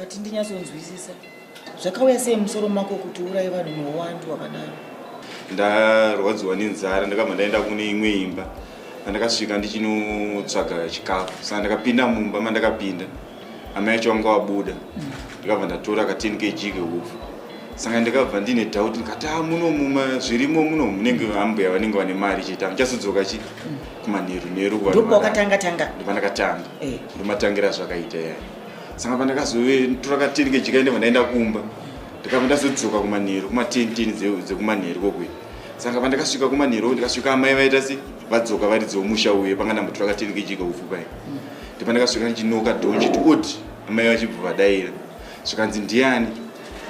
Tindinyazonzwisisa zvakauya sei musoro mako kuti uurayi vanhu muwandu wakadaro? Ndarwadziwa nenzara ndakabva ndaenda kune imwe imba ndakasvika ndichinotsvaga chikafu. Saka ndakapinda mumba mandakapinda amai acho vanga vabuda ndikabva ndatora ka 10 kg kehufu. Saka ndakabva ndine doubt ndikati muno zvirimo muno munenge ambuya vanenge vane mari chete ndichazodzoka kumanheru ndipo wakatanga ndipandakatanga ndomatangira zvakaita yaya. Saka pandakazotora ka 10 kg kaenda ndaenda kumba ndikabva ndazodzoka kumanheru kuma10 dzekumanheru kokwe. Saka pandakasvika kumanheru ndikasvika amai vaita se vadzoka vari dzomusha uye panga ndambotora ka 10 kg kehufu pai. Ndipandakasvika ndichinoka donji kuti amai vachibva vadaira zvikanzi ndiani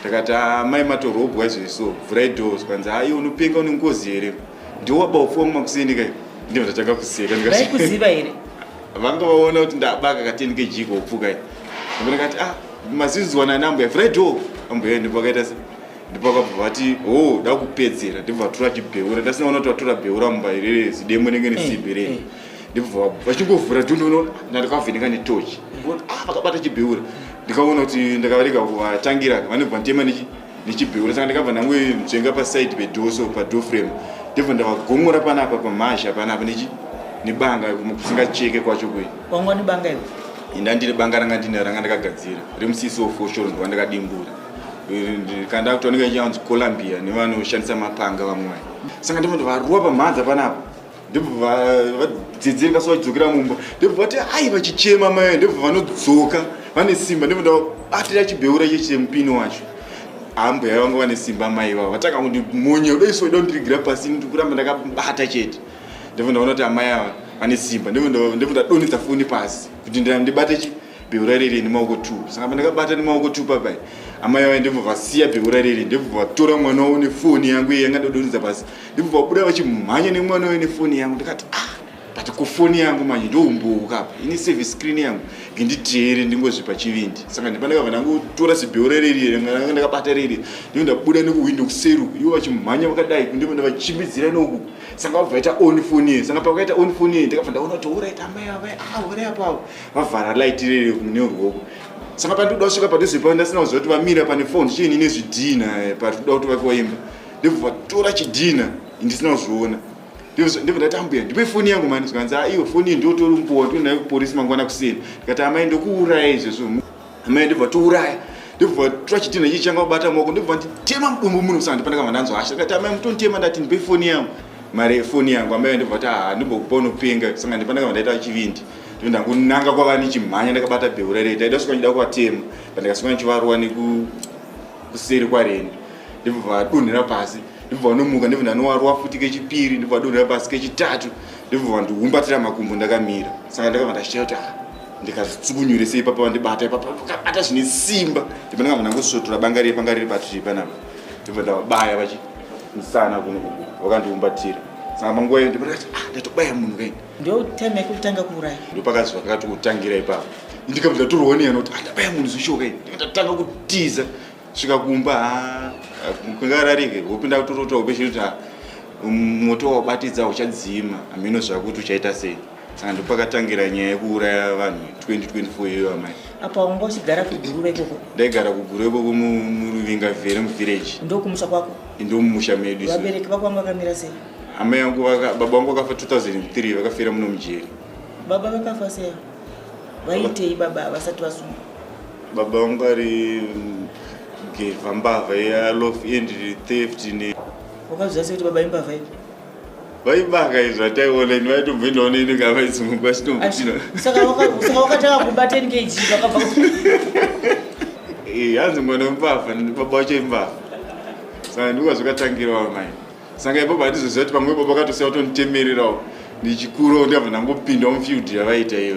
ndakati amai matorobwa izvo vhurai door zvikanzi iwe unopenga une ngozi here ndiwaba ufuwa mumakuseni kai ndibva ndatanga kuseka vaikuziva here vanga vaona kuti ndabaka ka 10 kg kehufu kai. Ndakati mazizwana nambuya vhurai door ambuya ndipakaita se ndipakabva vati ndakupedzera ndibva vatora chibheura ndasinaona kuti vatora bheura mumba irere zidemo nenge nesimbi rere ndibva vachingovhura dhundono ndakavheneka netochi vakabata chibheura ndikaona kuti ndakavarega kuvatangira vanobva ntema nechibheura. Saka ndikabva ndangozvenga paside pedoso padoor frame ndibva ndavagomora panapa pamhazha panapa nebanga kusingacheke kwacho kwe. Wanga nebanga iwe? Ndandine banga ranga ndakagadzira remusisi wofoshoro ndowandakadimbura ndikanda kuti vanenge vachinzi Columbia nevanoshandisa mapanga vamwe. Saka ndibva ndavarua pamhanza panapa ndibva vadzidziri kasavadzokera mumba ndibva vati vachichema mai ndibva vanodzoka vane simba ndibva ndabatira chibheura chechemupini wacho ambuya vanga vane simba mai vavo vatanga kundimonye udoisoida kundiregera pasi ndikuramba ndakabata chete ndibva ndaona kuti amai ava vane simba ndibva ndadonhedza foni pasi kuti ndibate chibheura riri nemaoko 2. Saka pandakabata nemaoko 2 papai amai ava ndibva vasiya bheura riri ndibva vatora mwana wavo nefoni yangu iye yanga ndadonhedza pasi ndibva vabuda vachimhanya nemwana wavo nefoni yangu ndikati but kufoni yangu manje ndomboka apa ine service screen yangu nginditeere ndingozvipa chivindi. Saka ndipandakabva ndangotora zibheura riri ndakabata riri ndibva ndabuda nekuwindo kuseru ivo vachimhanya vakadai ndibva ndavachimbidzira noku. Saka vabva vaita on phone ye. Saka pakaita on phone ye ndikabva ndaona kuti uraita amai ava vari apapo vavhara light riri neruoko. Saka pandoda kusvika padhuze pavo ndasina kuziva kuti vamira pane phone chiini nezvidhina parikuda kuti vakoimba ndibva vatora chidhina ndisina kuzviona ndibva ndati ambuya ndipe foni yangu mani zvikanzi iwe foni iyi ndotori mumbowa toenda kupolisi mangwana kuseni ndikati amai ndokuuraya izvozvo amai ndibva touraya ndibva vatora chidhina ichi changa kubata maoko ndibva nditema mudumbu muno. Saka ndipandakabva ndanzwasha ndikati amai mutonditema ndati ndipe foni yangu mari yefoni yangu amai ndibva vati ndimbokupa unopenga. Saka ndipandakabva ndaita chivindi ndibva ndangonanga kwava ndichimhanya ndakabata bheura rei ndaida kusvika ndida kuvatema pandakasvika ndichivaruwa nekuseri kwareni ndibva vadonhera pasi ndibva vanomuka ndibva ndanowaruwa futi kechipiri ndibva vadonhera pasi kechitatu ndibva vandiumbatira makumbo ndakamira. Saka ndakabva ndachita kuti ndikazitsukunyure sei papa vandibata ipapa vakabata zvine simba ndibva ndakabva ndangosvotora banga riri panga riri patuchi panapa ndibva ndavabaya vachimusana kuno vakandiumbatira. Saka manguva iyo ndibva ndakati ndatobaya munhu kaini ndo time yekutanga kuuraya ndopakazva kakati kutangira ipapo ndikabva ndatorwa nehana kuti ndabaya munhu zvishoka ini ndibva ndatanga kutiza svika kumba kungararike wopinda kutorota upeshiri kuti moto wabatidza uchadzima hamino zvakuti uchaita sei. Saka ndopakatangira nyaya yekuuraya vanhu 2024 iyo amai. apa wanga uchigara kuguruva ikoko? Ndaigara kuguruva ikoko muruvinga vheri muvhireji. Ndokumusha kwako? Ndomumusha medu. Vabereki vako vanga vakamira sei? Amai yangu baba vangu vakafa 2003 vakafira muno mujeri. Baba vakafa sei? Vaitei baba vasati vasunga? Baba vangu ari geva mbavha yalof and theft ne. Wakaziva sei kuti baba imbavha ipi? Vaibaka izvo ataiona ini vaitobva ndaona ini kavaizunguka chitombuchino. Saka wakatanga kuba 10 kg vakabva hanzi mwana wembavha baba wacho imbavha. Saka ndikazvakatangirawo mai. Saka ipapo handizoziva kuti pamwe baba akatosiya kutonditemererawo ndichikurawo ndikabva ndangopinda mufield yavaita iyo.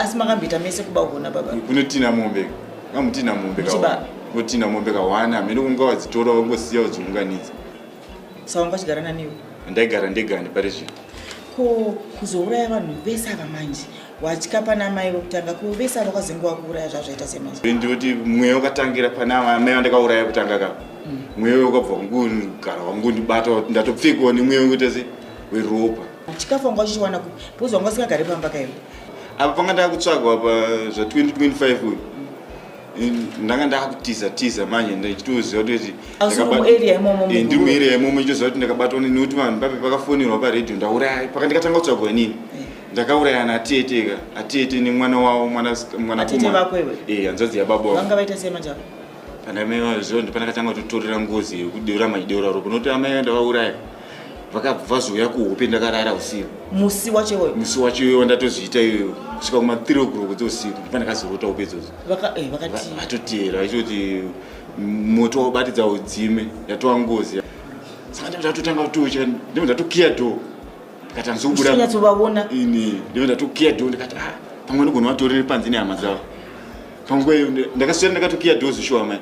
Asi makamboita mese kuba kuona baba? Kunotina mombe kamutina mombe kotina mombe kawana hamene kunga wadzitora wangosiya wadziunganidza. Saka wanga uchigara naniwo? Ndaigara ndegani pari zvino. Ko kuzouraya vanhu vese ava manje watya pana mai vokutanga ko vese ava kwazenge wakuuraya zvazvaita semanje? Ndikuti mweya wakatangira pana amai vandakauraya kutanga ka mweya wakabva kungara wangondibata ndatopfekawo nemweya wekuita se weropa. Chikafu wanga uchichiwana kupi? Bhuzi wanga usingagari pamba kaiwe? Apa panga ndakutsvagwa pa zva 2025 uyu ndanga ndakutiza manje ndachitoziva kuti area imomo ndiri area imomo ichoziva kuti ndakabatwa nekuti vanhu pape pakafonirwa paredhiyo ndauraya pakandikatanga kutsvagwa nini ndakauraya atete nemwana wavo hanzvadzi yababa vanga vaita sei manje pana mai vaziva ndi pandakatanga kutotorera ngozi yekudeura madeura roko nokuti amai vandavauraya vakabva zouya kuhope ndakarara usiku musi wacho iyoyo ndatozviita iyoyo kusvika kuma 3 o'clock dzeusiku ndipandakazorota upedzodzo vatotera vachitoti moto waubatidza udzime yatova ngozi saka ndatotanga kutocha ndimo ndatokiya dho ndikati hanzoubudainyatsovavona ini ndimo ndatokiya dho ndikati pamwe ndigona vatorere panze nehama dzavo pamweyo ndakaswera ndakatokiya dho zvishuwa mai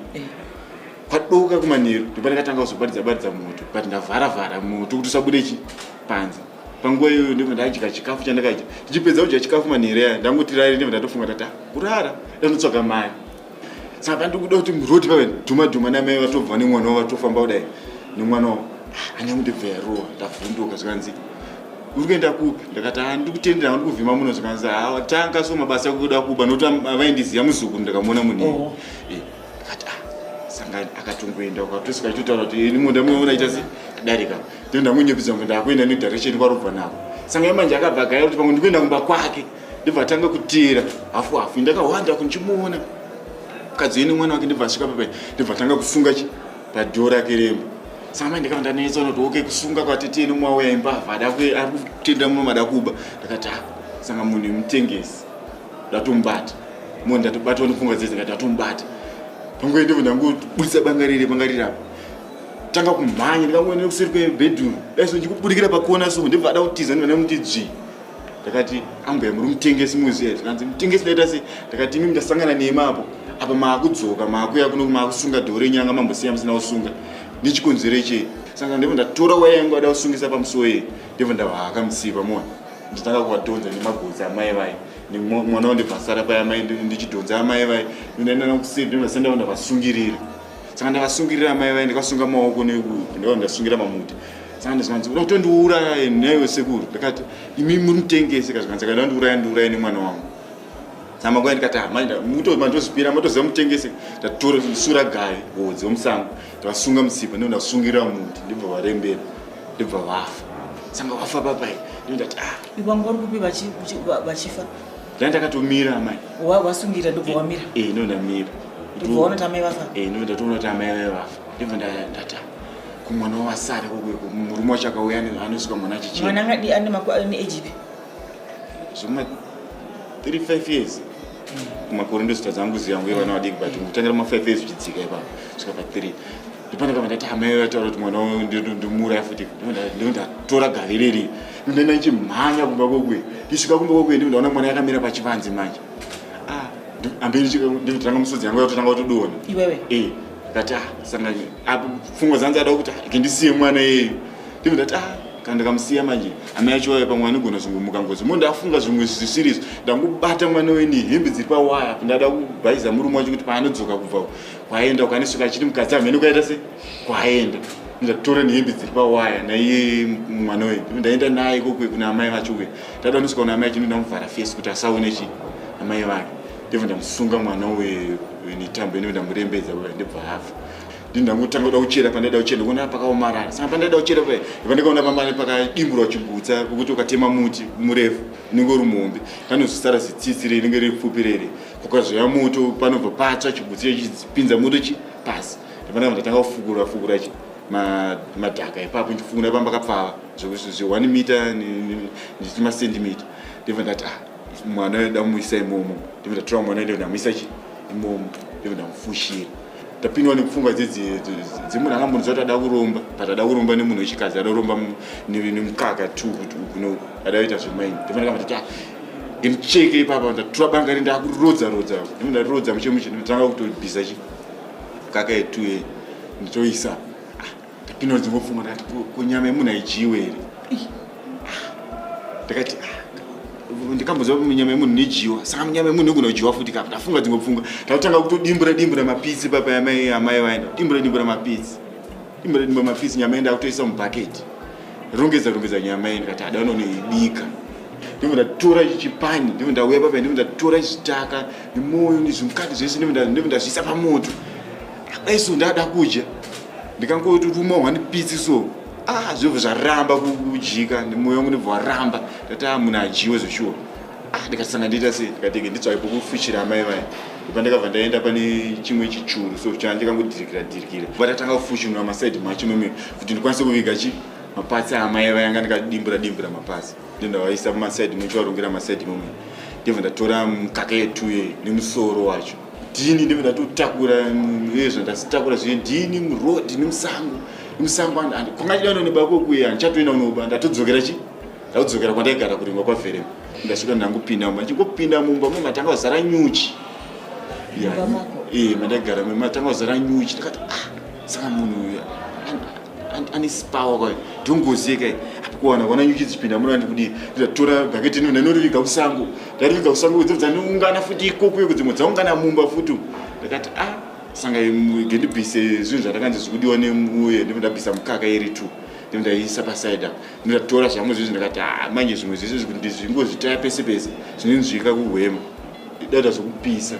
kwadoka kumanheru ndopandakatanga kuzobatidza moto but ndavharavhara moto kuti usabude panze panguva iyoyo ndibva ndadya chikafu chandakadya ndichipedza kudya chikafu manheru aya ndangotirari ndibva ndatofunga tata kurara ndanotsvaga mai saka pandikuda kuti muroti pave dhumadhuma namai vatobva nemwana wavo vatofamba kudai nemwana wavo anyamudibva yarowa ndavhunduka zvikanzi uri kuenda kupi ndakati ndikutendera ndikuvhima muno zvikanzi tanga so mabasa ekuda kuba nokuti avaindiziva muzukuru ndakamuona munheri ndikati sanga akatongoenda kwatosvika achitotaura kuti ini munda muona ita sei kudarika ndiro ndamunyepedza kuti ndakuenda nedirection kwarobva navo sanga imanje akabva gaya kuti pamwe ndikuenda kumba kwake ndibva atanga kutira hafu ndakawanda kundichimuona mukadzi wene mwana wake ndibva asvika papai ndibva atanga kusunga padhoo rake remba saka mai ndikava ndanetsa kuti oke kusunga kwateteni mwauya imbavha ari kutendera muno mada kuba ndakati sanga munhu mutengesi ndatomubata munhu ndatobatwa nepfungwa dzedzi ndikati ndatomubata panguva ndibva ndangobudisa bangariri apo tanga kumhanya ndikangoenda kuseri kwebedroom daiso ndikubudikira pakona so ndibva ada kutiza ndibva ndamuti dzvi ndakati ambuya muri mutengesi muziya ndikanzi mutengesi ndaita sei ndakati imi ndasangana nemapo apa maakudzoka maakuya kuno maakusunga dhoo renyanga mambosiya musina kusunga ndichikonzero chei saka ndibva ndatora waya yangu ada kusungisa pamusuwo iyi ndibva ndavhaka musipa mona nditanga kuvadhonza nemagodzi amai vai nemwana wao ndibva asara paya mai ndichidhonza amai vai ndaenda nakuseri ndibva ndasenda ndavasungirira saka ndavasungirira amai vai ndikasunga maoko ndikava ndasungira mamuti saka ndizvanzi uda kutondiuraya naiwe sekuru ndakati imi muri mutengesi kazvikanzi kada ndiuraya nemwana wangu saka makwai ndikati mandozvipira matoziva mutengesi ndatora sura gari hodzi womusango ndavasunga musipa ndibva ndasungirira muti ndibva varembera ndibva vafa saka vafa papai ndindati ivangu vari kupi vachifa ndandakatomira amai wasungira ndobva wamira ndondamira ndobva waona kuti amai vafa ndondatoona kuti amai vai vafa ndibva ndati kumwana wavasara kokweko murume wacho akauya anosvika mwana achichena mwana angadi ane ajipi zvoma 35 years kumakore ndozita dzangu ziyangu yevana vadiki but kutangira ma5 years uchidzika ipapo svika pa3 ndipandakava ndati amai vataura kuti mwana wao ndimuraya futi ndondatora gari reri ndindaenda ndichimhanya kumba kokwe ndisvika kumba kokwe ndibva ndaona mwana yakamira pachivanze manje amberi nditanga musodzi yangu yatotanga kutodona iwewe ndikati sanga pfungwa dzanzi ada kuti ndisiye mwana iyeyo ndibva ndati kana ndikamusiya manje amai acho vaya pamwe anogona zungomuka ngozi mo ndafunga zvimwe zvisirizo ndangobata mwana weni hembe dziri pawaya ndada kubhaisa murume wacho kuti paanodzoka kubva kwaenda ukanisvika achiti mukadzi amhene kwaita se kwaenda ndatora nehembe dziri pawaya naiye mwana wedu ndaenda naye kokwe kuna amai vacho kwe ndada nosvika kuna amai acho ndamuvhara fesi kuti asaone amai vake ndibva ndamusunga mwana wenitambo ine ndamurembedza ndibva hafa ndangotanga kuda kuchera pandaida kuchera kuona pakaomarara saka pandaida kuchera paya pandikaona pamane pakadimburwa chibutsa pokuti ukatema muti murefu inenge uri muhombe kanozosara zitsitsi rinenge ripfupi rere kukazoya moto panobva patsva chibutsa chipinza moto pasi ndipandaka ndatanga kufukura madhaka ipapo ndichifukura pamba kapfava zve1 mita nemasentimita ndibva ndati mwana wedu ndamuisa imomo ndibva ndatora mwana wedu ndamuisa imomo ndibva ndamufushira ndapindwa nekupfungwa dzemunhu angambonziva kuti ada kuromba but ada kuromba nemunhu wechikadzi ada kuromba nemukaka tu kuti kuno adaita zvemaini ndipandakava ndati ndimucheke ipapa ndatora banga ndakurodza ndatorodza muchemuche ndotanga kutobvisa kaka yetu nditoisa ndapindwa dzingopfungwa ndati kunyama yemunhu haijiwe here ndakati ndikamboziva kuti nyama yemunhu nejiwa saka nyama yemunhu igona kujiwa futi kapo ndafunga dzingopfunga ndakutanga kutodimbura mapitsi papa amai vaenda dimbura mapitsi nyama yenda kutoisa mubhaketi rongedza nyama yenda ndikati ada unonoibika ndibva ndatora chipani, ndibva ndauya papa, ndibva ndatora chitaka nemoyo nezvimukati zvese ndibva ndazviisa pamoto. Aiso ndada kudya ndikangoti ruma 1 piece so zvobva zvaramba kujika nemoyo wangu ndibva waramba ndati munhu ajiwe zveshuwa. Ndikasanga ndiita sei ndikatenge nditsvake pokufushira amai vai ndikabva ndaenda pane chimwe chichuru so chandikangodirikira vatatanga kufushirwa masaidi macho meme kuti ndikwanise kuviga mapatsi amai vai anga ndikadimbura mapatsi ndindawaisa mumasaidi macho varongera masaidi meme ndibva ndatora mukaka yetu nemusoro wacho dhini ndibva ndatotakura zvandasitakura zvine dhini murodhi nemusango kwanga chida nonebako kuye handichatoenda unoba ndatodzokera kwandaigara kurimwa kwaverema ndasvika ndangopinda mumba ndichingopinda mumba matanga wazara nyuchi mandaigara matanga wazara nyuchi ndikati saka munhu uyu ane spawa kwai ndongoziye kai kuwana nyuchi dzichipinda muno ndikudi ndatora bhaketi ndinoriviga kusango ndariviga kusango dzaniungana futi ikoko dzimwe dzaungana mumba futi ndakati sanga gendibvise zvinhu zvandakanzi zvikudiwa nemuye ndibvisa mukaka iri tu ndaisa pasaida ndatora zvangu zvizvi ndakati manje zvimwe zvese zvikuti zvingozvitaya pese pese zvinonzvika kuhwema dada zvokupisa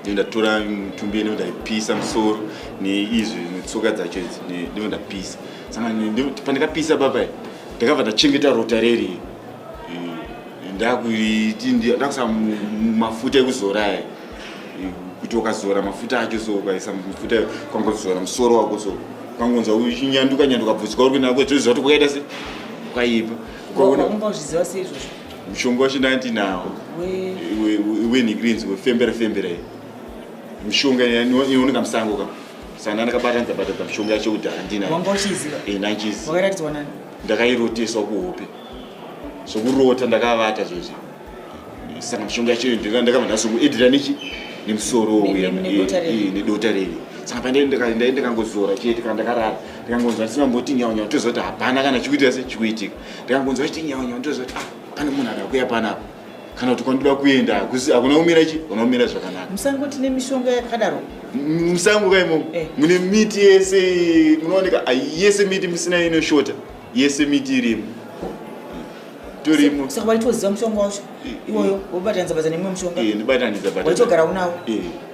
ndatora mutumbi ndaipisa musoro neizvi netsoka dzacho idzi ndapisa saka pandikapisa papai ndakabva ndachengeta rota reri ndakuisa mafuta ekuzora kuti ukazora mafuta acho so ukaisa mafuta kwangozora musoro wako so kwangonza uchinyanduka bvudzi uri kunako toziva kuti kwakaita se kwaipa mushonga wacho ndandinawo wenigreens wefembera mishonga inooneka musango ka saka ndandakabatanidza mishonga yacho kudhara ndinayo ndakairoteswa kuhope sokurota ndakavata zvozvi saka mishonga yacho ndakabva ndazokuedhira nemusoro nedota reri saka pandendikangozora chete kana ndakarara ndikangonzwa ndisinamboti nyaunyau toziva kuti hapana kana chikuitira se chikuitika ndikangonzwa chiti nyaunyau toziva kuti pane munhu akakuya panapa kana kuti kwandida kuenda hakuna umira zvakanaka. Musango tine mishonga yakadaro musango kaimo mune miti yese munooneka yese miti musina inoshota yese miti irimo torimo saka waitoziva mushonga wacho iwoyo wobatanidza badza nemwe mushonga ndibatanidza waitogara unawo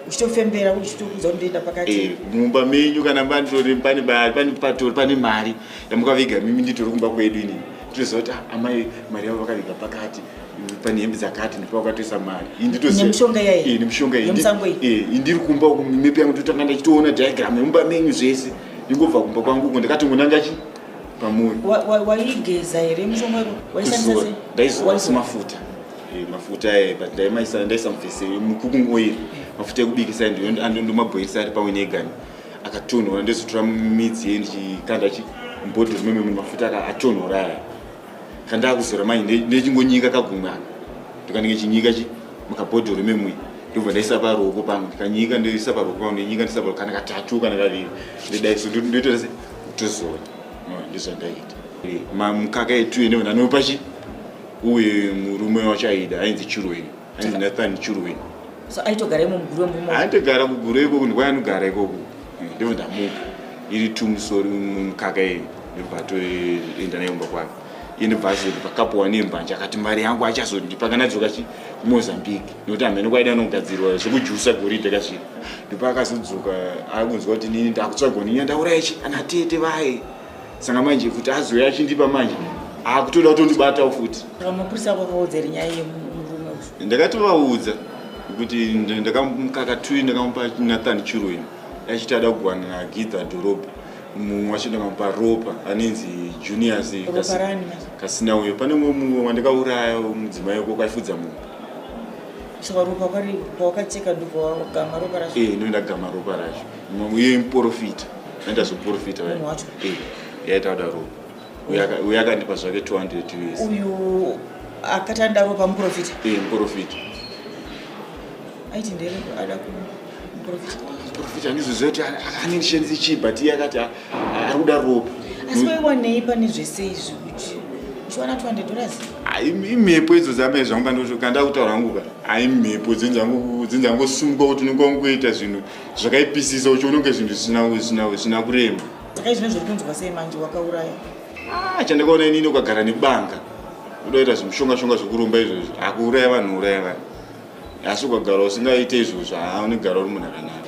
uchitofembera uchitokuudza kuti ndoenda pakati mumba menyu kana pane mari yamukaviga mimi nditori kumba kwedu ini toziva kuti amai mari yavo vakaviga pakati pane hembe dzakati ndipakatoisa mari nemishonga yayi nemishonga yemusango iyi ndiri kumba mipi yangu totanga ndichitoona diagram yemumba menyu zvese ndingobva kumba kwangu ndakatongonanga pamoyo waigeza here mushonga wako waishandisa ndaizora semafuta mafuta but ndaisa mvese mucooking oil mafuta ekubikisa ndomabhoilisa ari pamwe negani akatonhora ndozotora midzi yendichikanda mbodhoro meme mune mafuta atonhora aya kandakuzora manje ndechingonyika kagumaka ndikandinge chinyika mukabhodhoro memwe ndobva ndaisa paroko pangu ndikanyika ndoisa paroko pangu ndenyika ndoisa paroko kana katatu kana kaviri ndidaiso ndoita se tozora ndizvandaita mukaka yetu ine ndanopa uye murume wacho aida ainzi Chiroweni ainzi Nathan Chiroweni so aitogara imo muguru wembumo aitogara muguru ikoko ndikwanogara ikoko ndibva ndamupa iri tumusori mukaka iyi ndibva toenda nayo mumba kwake ndibva pakapuwa nembanje akati mari yangu achazondipa kana dzoka kuMozambique nokuti hamene kwaida anogadzirwa zvekujusa goridhe kasvika ndipo akazodzoka akunzwa kuti nini ndakutsvagwa nini ndaura ichi ana tete vai saka manje kuti azoya achindipa manje akutoda kutondibatawo futi mapurisa kwakaudza nyaya yemurume uyu ndakatovaudza kuti ndakamukaka tui ndakamupa Nathan Chiroweni achiti ada kugwana gidha dhorobha mumwe wacho ndakamupa ropa anenzi Juniors kasina uyo pane mumwe wandakauraya mudzimai wako kaifudza munhu saka ropa kwawakacheka ndokogama ropa racho ndondagama ropa racho uye muprofita nandazoprofita munhu wacho yaitauda ropa uyu akandipa zvake 200 US uyu akatanda ropa muprofita muprofita aiti ndere ada muprofita ndizvoziva kuti anendishandisi chii but iye akati ari kuda ropa asi waiwanei pane zvese izvi kuti uchiwana $200 imhepo idzo dzamai zvangu kanda kutaura hangu mhepo dzinzangosumuka kuti unongoita zvinhu zvakaipisisa uchiononge zvinhu zvisina kurema saka izvino zviri kunzwa sei manje wakauraya chandakaona inini ukagara nebanga unoita zvimushonga zvekurumba izvozvo hakuuraya vanhu uraya vanhu asi ukagara usingaite izvozvo haunigara uri munhu akanaka